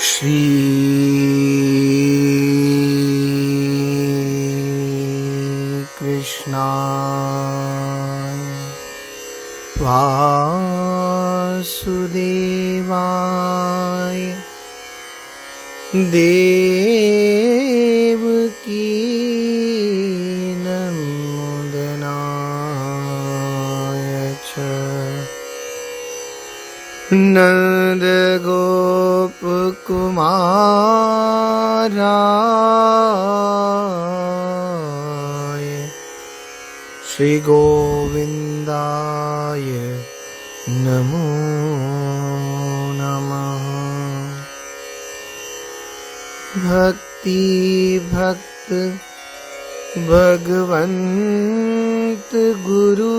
श्री कृष्णाय वासुदेवाय देवकी नंदनाय च नंद गोप कुमाराय श्री गोविंदाय नमो नमः। भक्ति भक्त भगवंत गुरु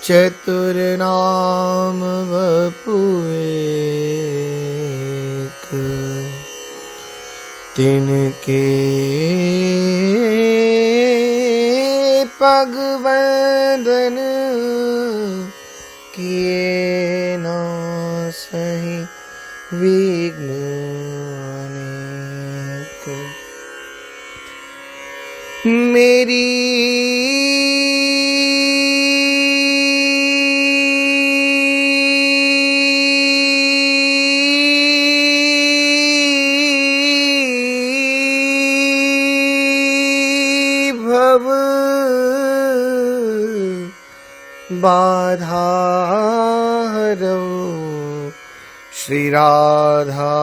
चतुर नाम वपु एक, तिनके पग बंदन किए न सही विघ्न अनेक। मेरी भव बाधा हरो श्री राधा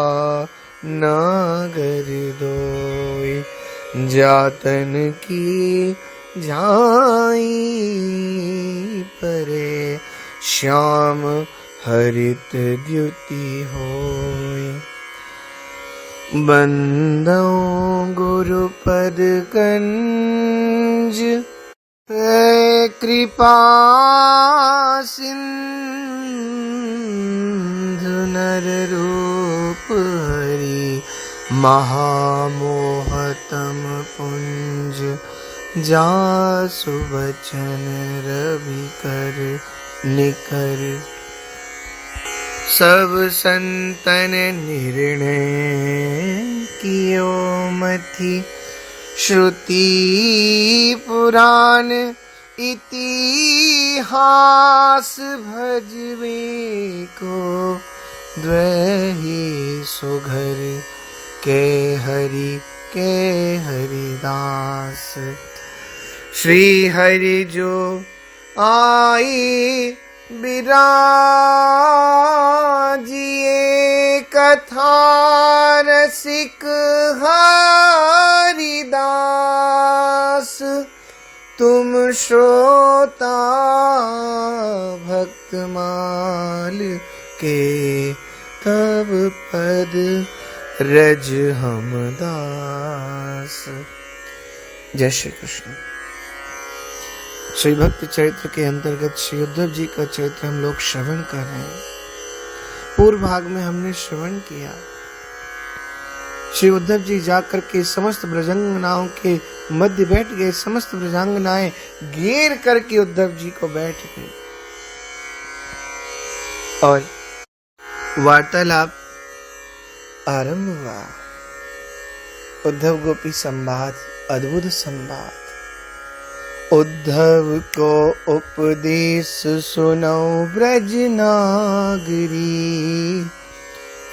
नागर दोय, जातन की जाई परे श्याम हरित द्युति होय। बंदो गुरुपद कंज कृपा सिंधु नर रूप हरि महामोहतम पुंज जासु बचन रवि कर निकर। सब संतन निर्णय कियो मति श्रुति पुराण इतिहास भजवे को द्वहि सुघर के हरिदास। श्री हरि जो आई बिराजिए कथा रसिक हरिदास। तुम श्रोता भक्तमाल के तब पद रज हम दास। जय श्री कृष्ण। श्री भक्त चरित्र के अंतर्गत श्री उद्धव जी का चरित्र हम लोग श्रवण कर रहे हैं। पूर्व भाग में हमने श्रवण किया श्री उद्धव जी जाकर के समस्त ब्रजांगनाओं के मध्य बैठ गए। समस्त ब्रजांगनाएं घेर करके उद्धव जी को बैठ गई और वार्तालाप आरंभ हुआ। उद्धव गोपी संवाद, अद्भुत संवाद। उद्धव को उपदेश सुनो ब्रज नागरी,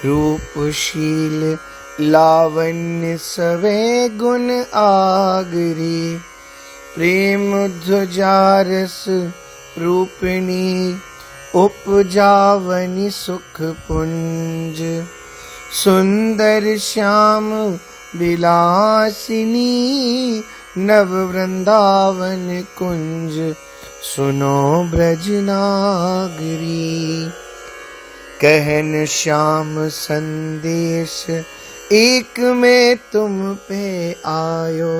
रूपशील लावण्य सवे गुण आगरी। प्रेम ध्वजारस रूपिणी, उपजावनि सुख पुंज। सुंदर श्याम विलासिनी, नव वृंदावन कुंज। सुनो ब्रज नागरी, कहन श्याम संदेश। एक में तुम पे आयो,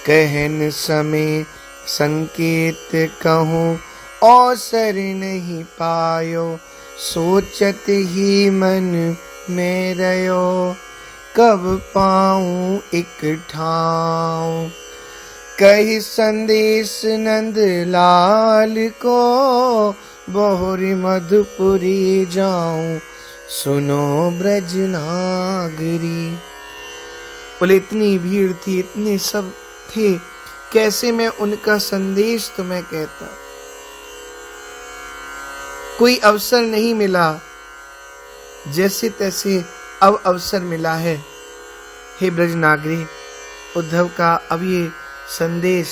कहन समय संकेत कहूँ अवसर नहीं पायो। सोचत ही मन में रहो, कब पाऊं एक ठाऊं। कही संदेश नंद लाल को, बहुरी मधुपुरी जाऊं। सुनो ब्रज नागरी। बोले इतनी भीड़ थी, इतने सब थे, कैसे मैं उनका संदेश तुम्हें कहता। कोई अवसर नहीं मिला, जैसे तैसे अब अवसर मिला है। हे ब्रज नागरी, उद्धव का अब ये संदेश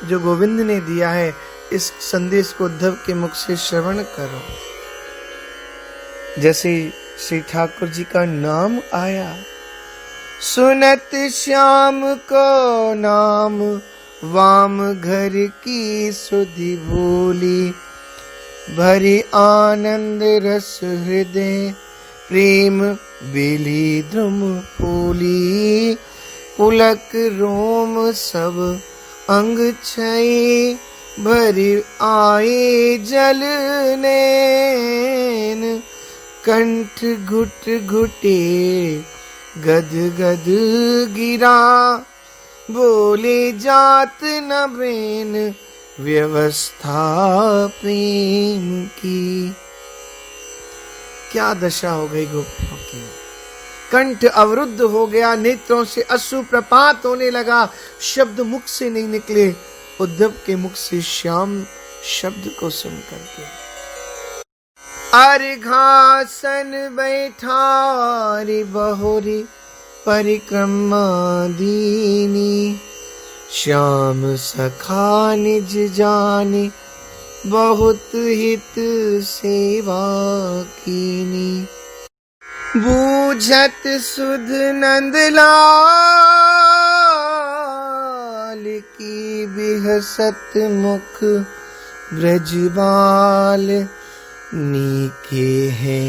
जो गोविंद ने दिया है, इस संदेश को उद्धव के मुख से श्रवण करो। जैसे श्री ठाकुर जी का नाम आया, सुनत श्याम को नाम, वाम घर की सुधि भूली, भरी आनंद रस हृदय, प्रेम बेली द्रुम फूली, पुलक रोम सब अंग छई, भरी आए जल नैन, कंठ घुट घुटे गद गद गिरा, बोले जात न बेन व्यवस्था प्रेम की। क्या दशा हो गई गोपियों की, कंठ अवरुद्ध हो गया, नेत्रों से अश्रु प्रपात होने लगा, शब्द मुख से नहीं निकले। उद्धव के मुख से श्याम शब्द को सुन करके अर्घासन बैठा रे बहुरी परिक्रमा दीनी, श्याम सखा निज जाने, बहुत हित सेवा कीनी। बूझत सुध नंदलाल की, बिहसत मुख ब्रजबाल, नीके हैं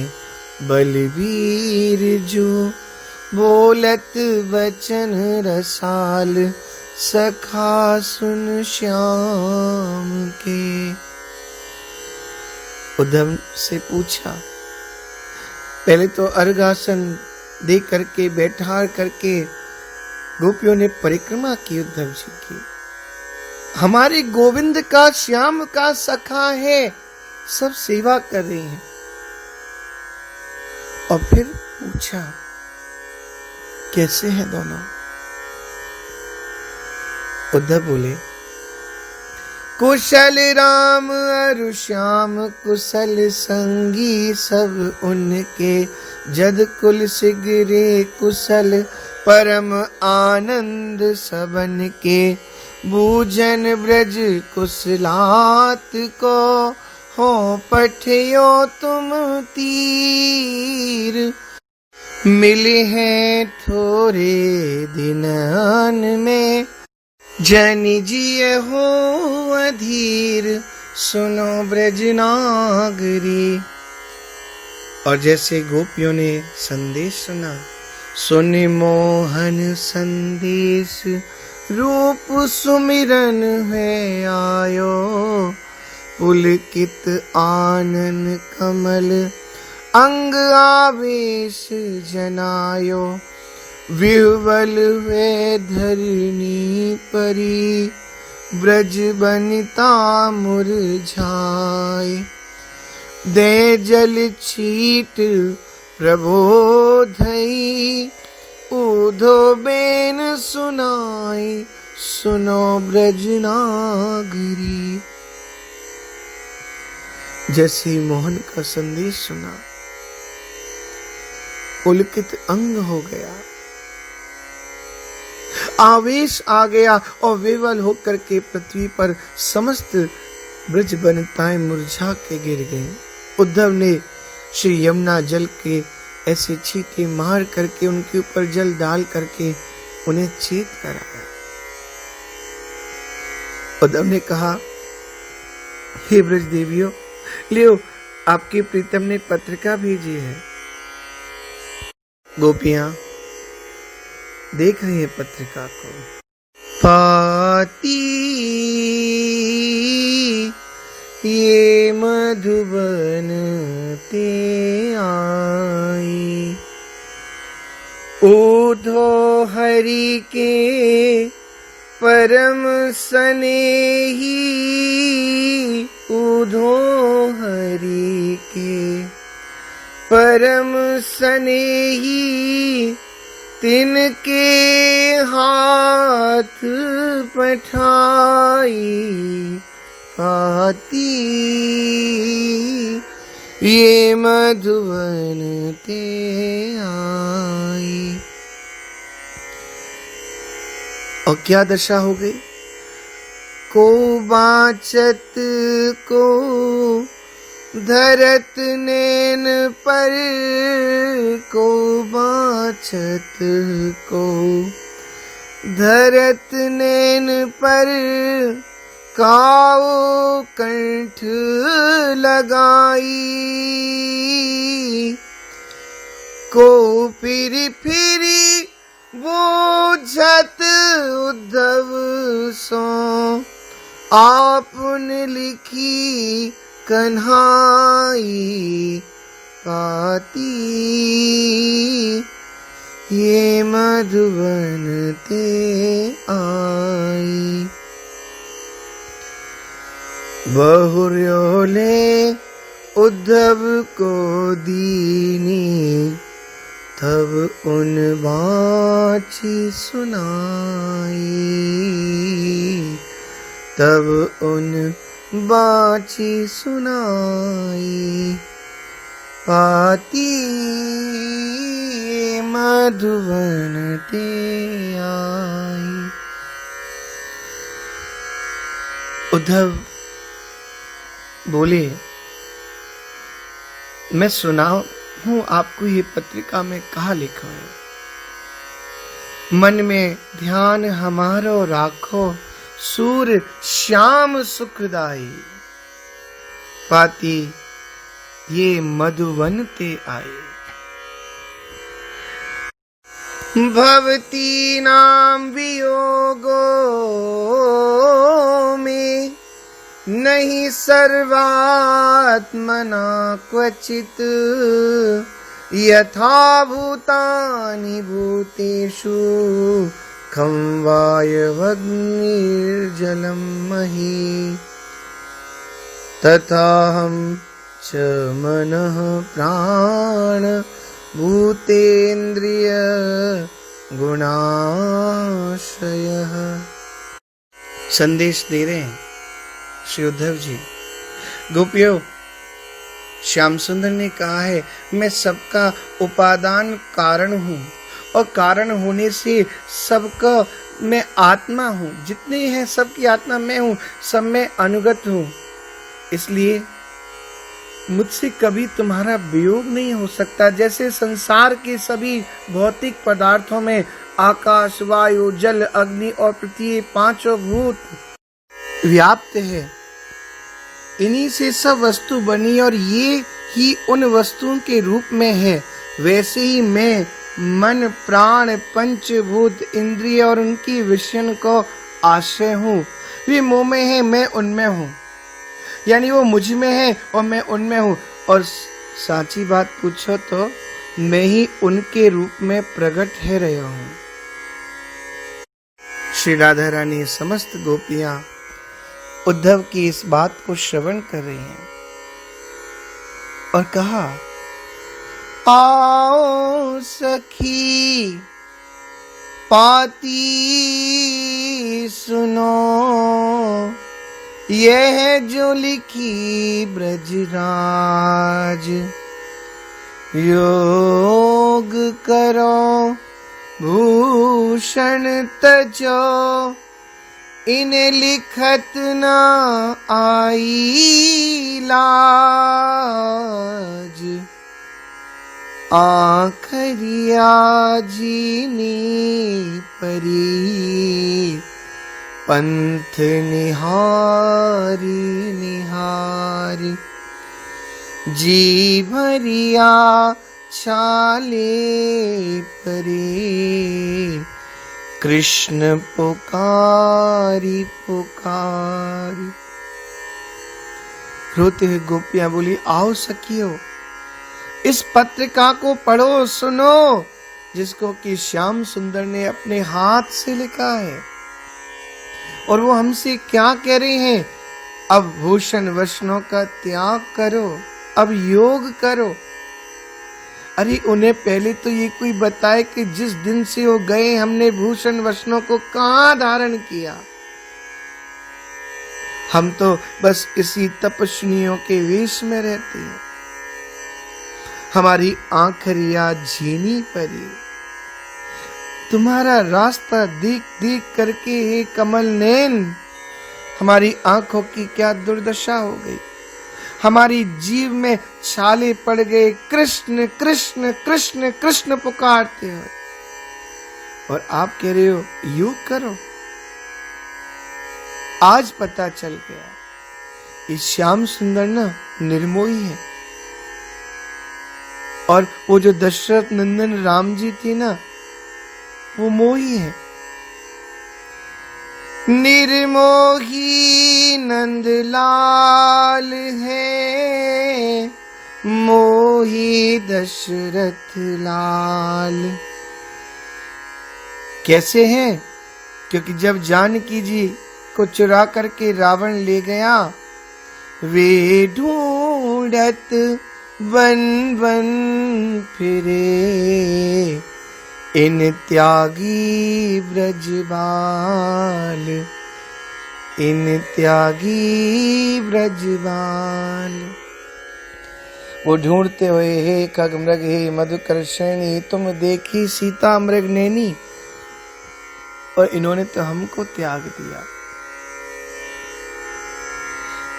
बलवीर जो, बोलत वचन रसाल, सखा सुन श्याम के। उद्धव से पूछा, पहले तो अर्घासन दे करके बैठा करके गोपियों ने परिक्रमा की उद्धव जी की। हमारे गोविंद का, श्याम का सखा है, सब सेवा कर रहे हैं। और फिर पूछा कैसे हैं दोनों। उद्धव बोले, कुशल राम अरु श्याम, कुशल संगी सब उनके, जद कुल सिगरे कुशल, परम आनंद सबन के, बूझन ब्रज कुशलात को, हो पठियो तुम तीर, मिले हैं थोड़े दिनन में, जनि जिय हो अधीर, सुनो ब्रज नागरी। और जैसे गोपियों ने संदेश सुना, सुनि मोहन संदेश, रूप सुमिरन है आयो, पुलकित आनन कमल, अंग आवेश जनायो, विह्वल वे धरणी परी, ब्रज बनिता मुरझाए, दे जल छीट प्रबोधई, ऊधो बेन सुनाई, सुनो ब्रज नागरी। जैसे मोहन का संदेश सुना, पुलकित अंग हो गया, आवेश आ गया, और विवल होकर के पृथ्वी पर समस्त ब्रज बनताएं मुरझा के गिर गईं। उद्धव ने श्री यमुना जल के ऐसे छींके मार करके उनके ऊपर जल डाल करके उन्हें चेत कराया। उद्धव ने कहा, हे ब्रज देवियों, लियो आपकी प्रीतम ने पत्रिका भेजी है। गोपियां देख रही है पत्रिका को। पाती ये मधुबन ते आई, ऊधो हरि के परम स्नेही, ऊधो हरि के परम स्नेही तिनके हाथ पठाई पाती, ये मधुवन ते आई। और क्या दशा हो गई? को बाचत को धरत नैन पर, को बाचत को धरत नैन पर, काओ कंठ लगाई, को फिरी फिरी बूझत उद्धव सो, आपने लिखी कन्हाई पाती, ये मधुवन ते आई। बहुर्योले उद्धव को दीनी, तब उन बाची सुनाई, तब उन बाची सुनाई पाती, मधुवन ते आई। उद्धव बोले, मैं सुना हूं आपको ये पत्रिका में कहा लिखा है, मन में ध्यान हमारो राखो, सूर श्याम सुखदाई पाती, ये मधुवन ते आए। भवती नाम वियोगो में नहीं सर्वात्मना क्वचित, यथा भूतानि भूतेषु खं वायवग्निर्जलं मही, तथा हम च मनः प्राण भूतेन्द्रिय गुणाशयः। संदेश दे रहे हैं श्री उद्धव जी। गोपियों, श्याम सुंदर ने कहा है, मैं सबका उपादान कारण हूँ और कारण होने से सबका मैं आत्मा हूँ, जितने हैं सबकी आत्मा मैं हूँ, सब में अनुगत हूँ, इसलिए मुझसे कभी तुम्हारा वियोग नहीं हो सकता। जैसे संसार के सभी भौतिक पदार्थों में आकाश, वायु, जल, अग्नि और पृथ्वी पांचों भूत व्याप्त है, इन्हीं से सब वस्तु बनी और ये ही उन वस्तुओं के रूप में है, वैसे ही मैं मन, प्राण, पंचभूत, इंद्रिय और उनकी विषयन को आश्रय हूँ। वे मोह में है, मैं उनमें हूँ, यानी वो मुझ में है और मैं उनमें हूँ। और साची बात पूछो तो मैं ही उनके रूप में प्रकट है रहा हूँ। श्री राधा रानी समस्त गोपियां उद्धव की इस बात को श्रवण कर रही हैं और कहा, आओ सखी पाती सुनो, यह जो लिखी ब्रजराज, योग करो भूषण तजो, इन्हें लिखत न आई लाज, आखरिया जीनी परी, पंथ निहारी निहारी, जी भरिया छाले परे, कृष्ण पुकारी पुकारी। रोते हुए गोपियां बोली, आओ सखियो, इस पत्रिका को पढ़ो, सुनो, जिसको कि श्याम सुंदर ने अपने हाथ से लिखा है। और वो हमसे क्या कह रहे हैं? अब भूषण वचनों का त्याग करो, अब योग करो। अरे उन्हें पहले तो ये कोई बताए कि जिस दिन से वो गए हमने भूषण वस्त्रों को कहां धारण किया। हम तो बस इसी तपस्विनियों के वेश में रहते हैं। हमारी आंखरिया झीनी परी, तुम्हारा रास्ता देख देख करके हे कमल नैन, हमारी आंखों की क्या दुर्दशा हो गई। हमारी जीव में छाले पड़ गए, कृष्ण कृष्ण कृष्ण कृष्ण पुकारते हो और आप कह रहे हो योग करो। आज पता चल गया ये श्याम सुंदर ना निर्मोही है, और वो जो दशरथ नंदन राम जी थे ना वो मोही है। निर्मोही नंदलाल है, मोही दशरथ लाल। कैसे हैं? क्योंकि जब जानकी जी को चुरा करके रावण ले गया, वे ढूंढत वन वन फिरे, इन त्यागी ब्रजबाल, इन त्यागी ब्रजबाल। वो ढूंढते हुए हे खगमृग हे मधुकर्षणी, तुम देखी सीता मृग नैनी, और इन्होंने तो हमको त्याग दिया।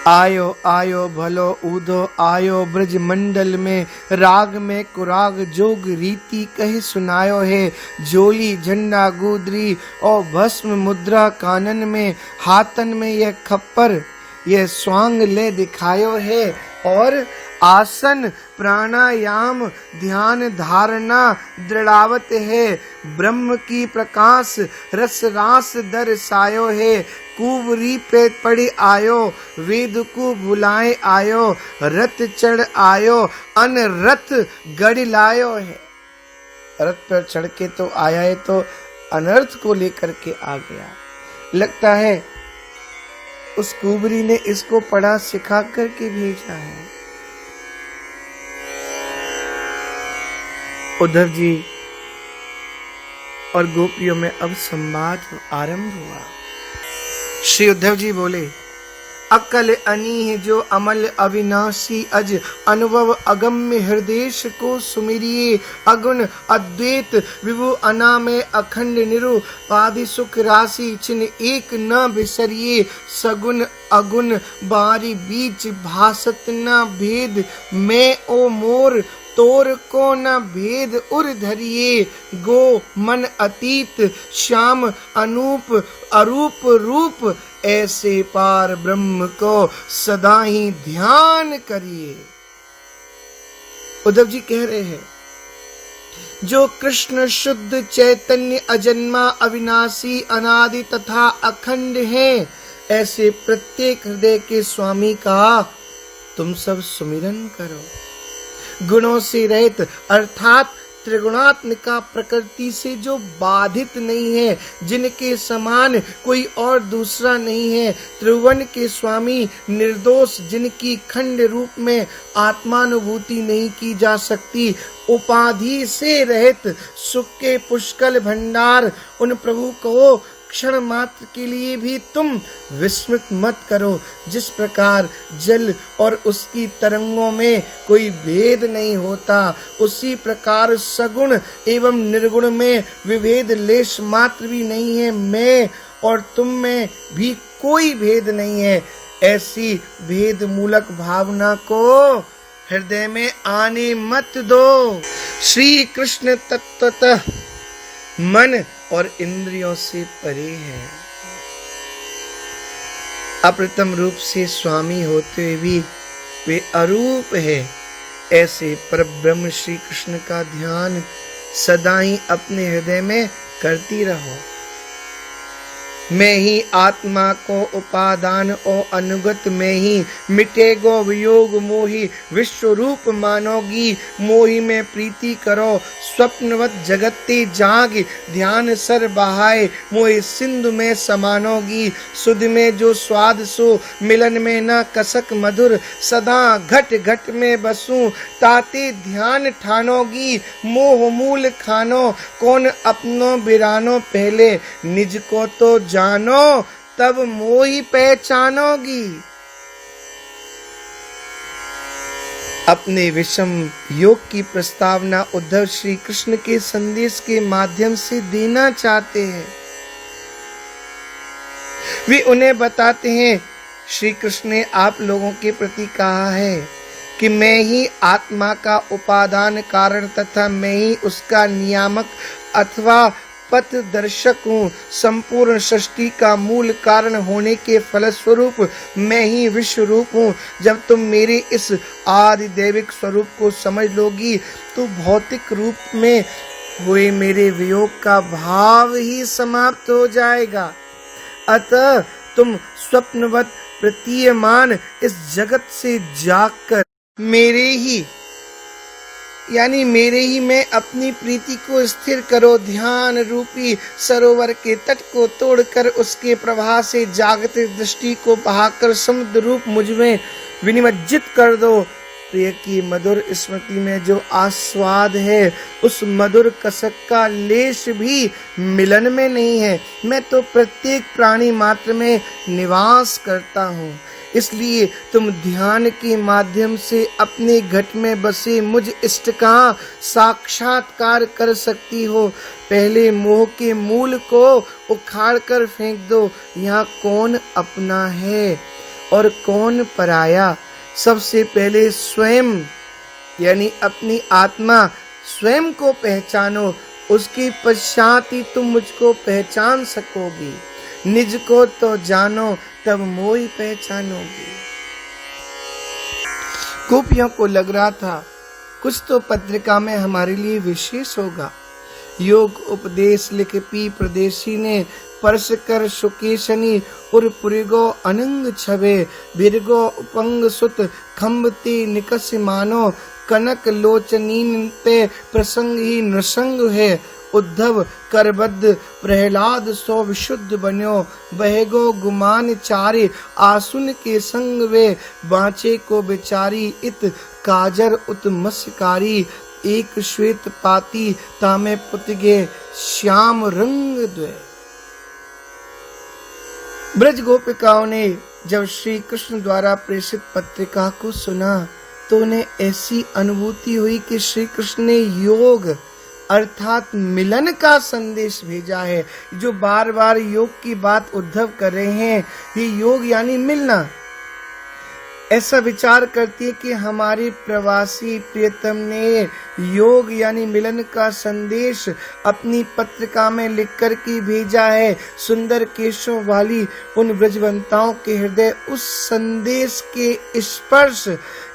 आयो आयो भलो ऊधो आयो ब्रज मंडल में, राग में कुराग जोग रीति कहे सुनायो है। जोली झंडा गुदरी और भस्म मुद्रा कानन में, हाथन में यह खप्पर यह स्वांग ले दिखायो है। और आसन प्राणायाम ध्यान धारणा दृढ़ावत है, ब्रह्म की प्रकाश रस रास दर्शायो है। कुवरी पे पड़े आयो, वेद को बुलाए आयो, रथ चढ़ आयो, अनरथ गढ़ लायो है। रथ पर चढ़ के तो आया है, तो अनर्थ को लेकर के आ गया। लगता है उस कुबरी ने इसको पढ़ा सिखा करके भेजा है। उद्धव जी और गोपियों में अब संवाद आरंभ हुआ। श्री उद्धव जी बोले, अकल अनीह जो अमल अविनाशी, अज अनुभव अगम्य हृदय को सुमिरिये। अगुण अद्वैत विभु अनामय अखंड निरुपाधि सुख राशि, चिन्ह एक न बिसरिये। सगुण अगुण बारी बीच भासत न भेद, मैं ओ मोर तोर को न भेद उर धरिये। गो मन अतीत श्याम अनूप अरूप रूप, ऐसे पार ब्रह्म को सदा ही ध्यान करिए। उद्धव जी कह रहे हैं, जो कृष्ण शुद्ध चैतन्य अजन्मा अविनाशी अनादि तथा अखंड है, ऐसे प्रत्येक हृदय के स्वामी का तुम सब सुमिरन करो। गुणों से रहित अर्थात त्रिगुणात्मिका प्रकृति से जो बाधित नहीं है, जिनके समान कोई और दूसरा नहीं है, त्रिभुवन के स्वामी निर्दोष, जिनकी खंड रूप में आत्मानुभूति नहीं की जा सकती, उपाधि से रहित सुख के पुष्कल भंडार, उन प्रभु को क्षण मात्र के लिए भी तुम विस्मृत मत करो। जिस प्रकार जल और उसकी तरंगों में कोई भेद नहीं होता, उसी प्रकार सगुण एवं निर्गुण में विभेद लेश मात्र भी नहीं है। मैं और तुम में भी कोई भेद नहीं है। ऐसी भेद मूलक भावना को हृदय में आने मत दो। श्री कृष्ण तत्वतः मन और इंद्रियों से परे है। अप्रतम रूप से स्वामी होते हुए भी वे अरूप है। ऐसे परब्रह्म श्री कृष्ण का ध्यान सदा ही अपने हृदय में करती रहो। मैं ही आत्मा को उपादान ओ अनुगत में ही मिटेगो वियोग मोही विश्व रूप मानोगी मोही में प्रीति करो स्वप्नवत जगते जाग ध्यान सर बहाए मोहि सिंधु में समानोगी सुध में जो स्वाद सो मिलन में न कसक मधुर सदा घट घट में बसूं ताते ध्यान ठानोगी मोह मूल खानो कौन अपनो बिरानो पहले निज को तो जानो तब मोही पहचानोगी। अपने विषम योग की प्रस्तावना उद्धव श्री कृष्ण के संदेश के माध्यम से देना चाहते हैं। वे उन्हें बताते हैं श्री कृष्ण ने आप लोगों के प्रति कहा है कि मैं ही आत्मा का उपादान कारण तथा मैं ही उसका नियामक अथवा पथ दर्शक हूँ। संपूर्ण सृष्टि का मूल कारण होने के फलस्वरूप मैं ही विश्व रूप हूँ। जब तुम मेरे इस आदि दैविक स्वरूप को समझ लोगी तो भौतिक रूप में हुए मेरे वियोग का भाव ही समाप्त हो जाएगा। अतः तुम स्वप्नवत प्रतीयमान इस जगत से जागकर मेरे ही में अपनी प्रीति को स्थिर करो। ध्यान रूपी सरोवर के तट को तोड़कर उसके प्रवाह से जागते दृष्टि को बहाकर समुद्र रूप मुझ में विनिमज्जित कर दो। प्रिय की मधुर स्मृति में जो आस्वाद है उस मधुर कसक का लेश भी मिलन में नहीं है। मैं तो प्रत्येक प्राणी मात्र में निवास करता हूँ। इसलिए तुम ध्यान के माध्यम से अपने घट में बसे मुझ इष्ट का साक्षात्कार कर सकती हो। पहले मोह के मूल को उखाड़ कर फेंक दो। यहाँ कौन अपना है और कौन पराया। सबसे पहले स्वयं यानी अपनी आत्मा स्वयं को पहचानो, उसके पश्चात ही तुम मुझको पहचान सकोगी। निज को तो जानो तब मोही पहचानोगी। गोपियों को लग रहा था कुछ तो पत्रिका में हमारे लिए विशेष होगा। योग उपदेश लिख पी प्रदेशी ने परस कर सुकेशनी उर पुरिगो अनंग छवे बिरगो उपंग सुत खम्बते निकस मानो कनक लोचनीन ते प्रसंग ही नृसंग है। उद्धव करबद्ध प्रहलाद सो विशुद्ध बन्यो बहेगो गुमान चारे आसुन के संग वे बाँचे को बेचारी इत काजर उत मस्कारी एक श्वेत पाती तामे पुतगे श्याम रंग द्वे। ब्रज गोपिकाओं ने जब श्री कृष्ण द्वारा प्रेषित पत्रिका को सुना तो उन्हें ऐसी अनुभूति हुई कि श्री कृष्ण ने योग अर्थात मिलन का संदेश भेजा है। जो बार बार योग की बात उद्धव कर रहे हैं ये योग यानी मिलना। ऐसा विचार करती है कि हमारी प्रवासी प्रियतम ने योग यानी मिलन का संदेश अपनी पत्रिका में लिखकर के भेजा है। सुंदर केशों वाली उन ब्रजवंताओं के हृदय उस संदेश के स्पर्श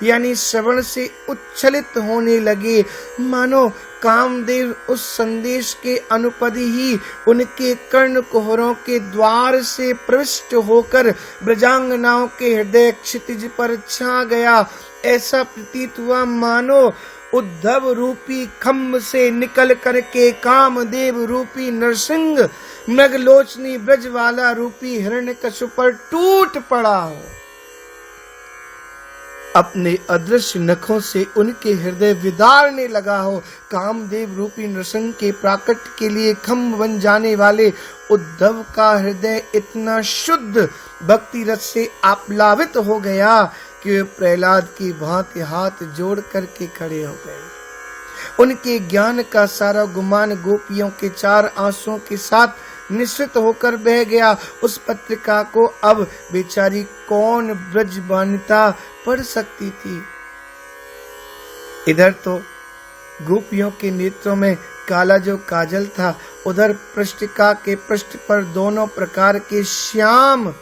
यानी श्रवण से उच्छलित होने लगे। मानो कामदेव उस संदेश के अनुपदि ही उनके कर्ण कोहरों के द्वार से प्रविष्ट होकर ब्रजांगनाओं के हृदय क्षितिज पर छा गया। ऐसा प्रतीत हुआ मानो उद्धव रूपी खम्भ से निकल करके कामदेव रूपी नरसिंह मृगलोचनी ब्रजवाला रूपी हिरण्यकश्यप पर टूट पड़ा हो। अपने अदृश्य नखों से उनके हृदय विदारने लगा हो। कामदेव रूपी नृसिंह के प्राकट के लिए खम्भ बन जाने वाले उद्धव का हृदय इतना शुद्ध भक्ति रस से आप्लावित हो गया कि वे प्रहलाद की भांति हाथ जोड़ करके खड़े हो गए। उनके ज्ञान का सारा गुमान गोपियों के चार आंसुओं के साथ निश्चित होकर बह गया। उस पत्रिका को अब बेचारी कौन ब्रजबानिता पढ़ सकती थी। इधर तो गोपियों के नेत्रों में काला जो काजल था, उधर पृष्ठिका के पृष्ठ पर दोनों प्रकार के श्याम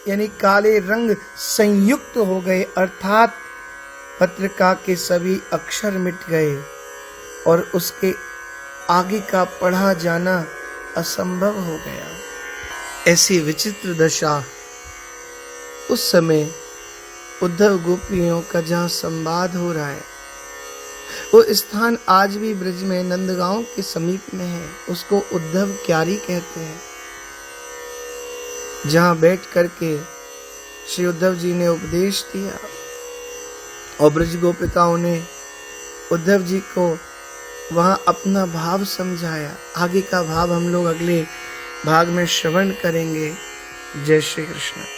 यानी काले रंग संयुक्त हो गए, अर्थात पत्रिका के सभी अक्षर मिट गए और उसके आगे का पढ़ा जाना असंभव हो गया। ऐसी विचित्र दशा उस समय उद्धव गोपियों का जहाँ संवाद हो रहा है, वो स्थान आज भी ब्रज में नंदगांव के समीप में है। उसको उद्धव क्यारी कहते हैं, जहां बैठ करके श्री उद्धव जी ने उपदेश दिया और ब्रज गोपिकाओं ने उद्धव जी को वहां अपना भाव समझाया। आगे का भाव हम लोग अगले भाग में श्रवण करेंगे। जय श्री कृष्ण।